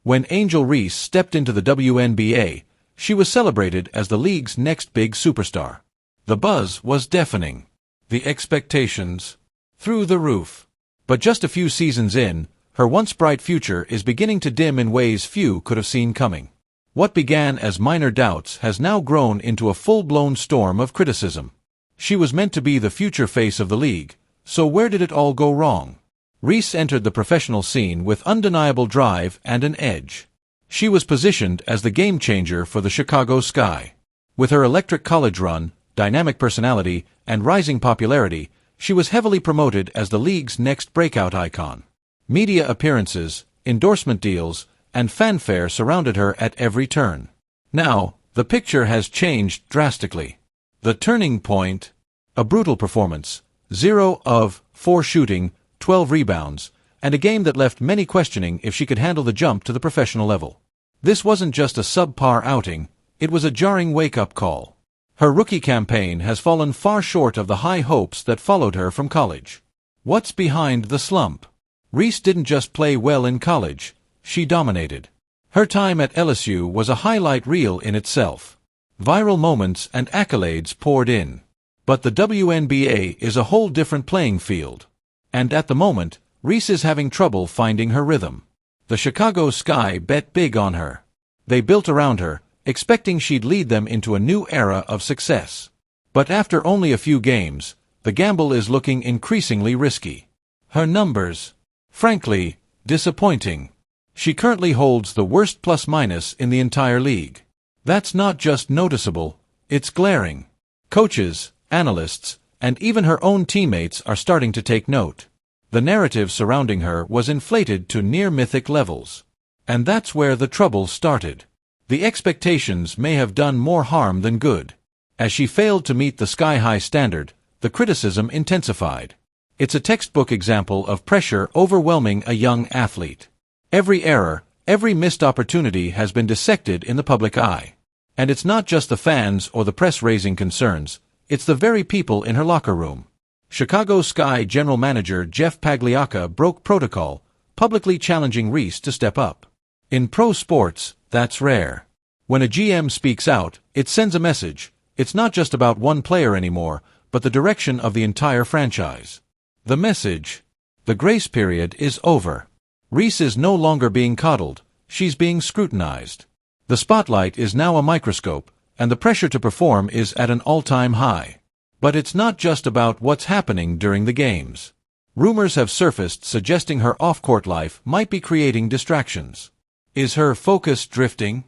When Angel Reese stepped into the WNBA, she was celebrated as the league's next big superstar. The buzz was deafening. The expectations through the roof. But just a few seasons in, her once bright future is beginning to dim in ways few could have seen coming. What began as minor doubts has now grown into a full-blown storm of criticism. She was meant to be the future face of the league, so where did it all go wrong? Reese entered the professional scene with undeniable drive and an edge. She was positioned as the game-changer for the Chicago Sky. With her electric college run, dynamic personality, and rising popularity, she was heavily promoted as the league's next breakout icon. Media appearances, endorsement deals, and fanfare surrounded her at every turn. Now, the picture has changed drastically. The turning point: a brutal performance, 0 of 4 shooting, 12 rebounds, and a game that left many questioning if she could handle the jump to the professional level. This wasn't just a subpar outing, it was a jarring wake-up call. Her rookie campaign has fallen far short of the high hopes that followed her from college. What's behind the slump? Reese didn't just play well in college, she dominated. Her time at LSU was a highlight reel in itself. Viral moments and accolades poured in. But the WNBA is a whole different playing field. And at the moment, Reese is having trouble finding her rhythm. The Chicago Sky bet big on her. They built around her, expecting she'd lead them into a new era of success. But after only a few games, the gamble is looking increasingly risky. Her numbers, frankly, disappointing. She currently holds the worst plus-minus in the entire league. That's not just noticeable, it's glaring. Coaches, analysts, and even her own teammates are starting to take note. The narrative surrounding her was inflated to near-mythic levels. And that's where the trouble started. The expectations may have done more harm than good. As she failed to meet the sky-high standard, the criticism intensified. It's a textbook example of pressure overwhelming a young athlete. Every error, every missed opportunity has been dissected in the public eye. And it's not just the fans or the press raising concerns, it's the very people in her locker room. Chicago Sky general manager Jeff Pagliacca broke protocol, publicly challenging Reese to step up. In pro sports, that's rare. When a GM speaks out, it sends a message. It's not just about one player anymore, but the direction of the entire franchise. The message: the grace period is over. Reese is no longer being coddled, she's being scrutinized. The spotlight is now a microscope, and the pressure to perform is at an all-time high. But it's not just about what's happening during the games. Rumors have surfaced suggesting her off-court life might be creating distractions. Is her focus drifting?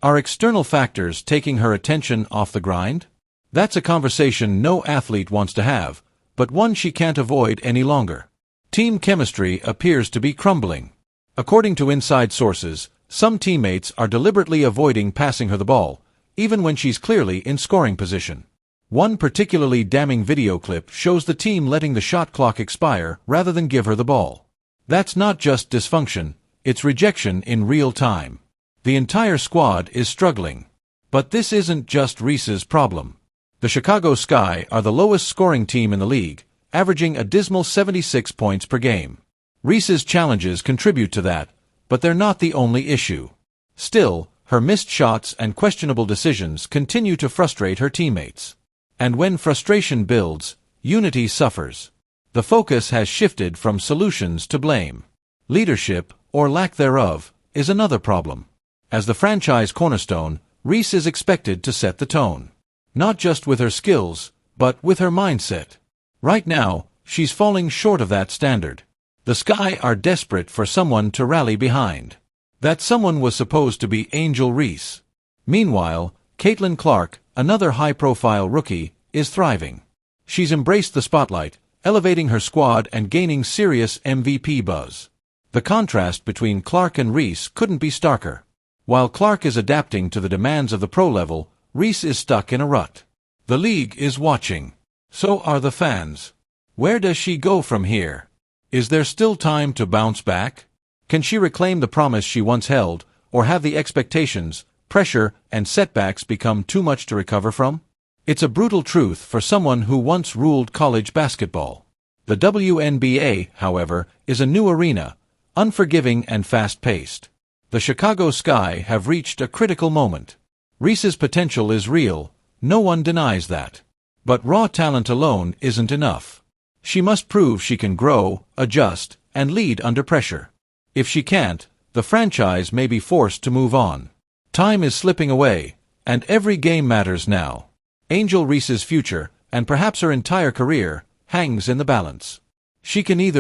Are external factors taking her attention off the grind? That's a conversation no athlete wants to have, but one she can't avoid any longer. Team chemistry appears to be crumbling. According to inside sources, some teammates are deliberately avoiding passing her the ball, even when she's clearly in scoring position. One particularly damning video clip shows the team letting the shot clock expire rather than give her the ball. That's not just dysfunction, it's rejection in real time. The entire squad is struggling. But this isn't just Reese's problem. The Chicago Sky are the lowest scoring team in the league, averaging a dismal 76 points per game. Reese's challenges contribute to that, but they're not the only issue. Still, her missed shots and questionable decisions continue to frustrate her teammates. And when frustration builds, unity suffers. The focus has shifted from solutions to blame. Leadership, or lack thereof, is another problem. As the franchise cornerstone, Reese is expected to set the tone. Not just with her skills, but with her mindset. Right now, she's falling short of that standard. The Sky are desperate for someone to rally behind. That someone was supposed to be Angel Reese. Meanwhile, Caitlin Clark, another high-profile rookie, is thriving. She's embraced the spotlight, elevating her squad and gaining serious MVP buzz. The contrast between Clark and Reese couldn't be starker. While Clark is adapting to the demands of the pro level, Reese is stuck in a rut. The league is watching. So are the fans. Where does she go from here? Is there still time to bounce back? Can she reclaim the promise she once held, or have the expectations, pressure, and setbacks become too much to recover from? It's a brutal truth for someone who once ruled college basketball. The WNBA, however, is a new arena, unforgiving and fast-paced. The Chicago Sky have reached a critical moment. Reese's potential is real, no one denies that. But raw talent alone isn't enough. She must prove she can grow, adjust, and lead under pressure. If she can't, the franchise may be forced to move on. Time is slipping away, and every game matters now. Angel Reese's future, and perhaps her entire career, hangs in the balance. She can either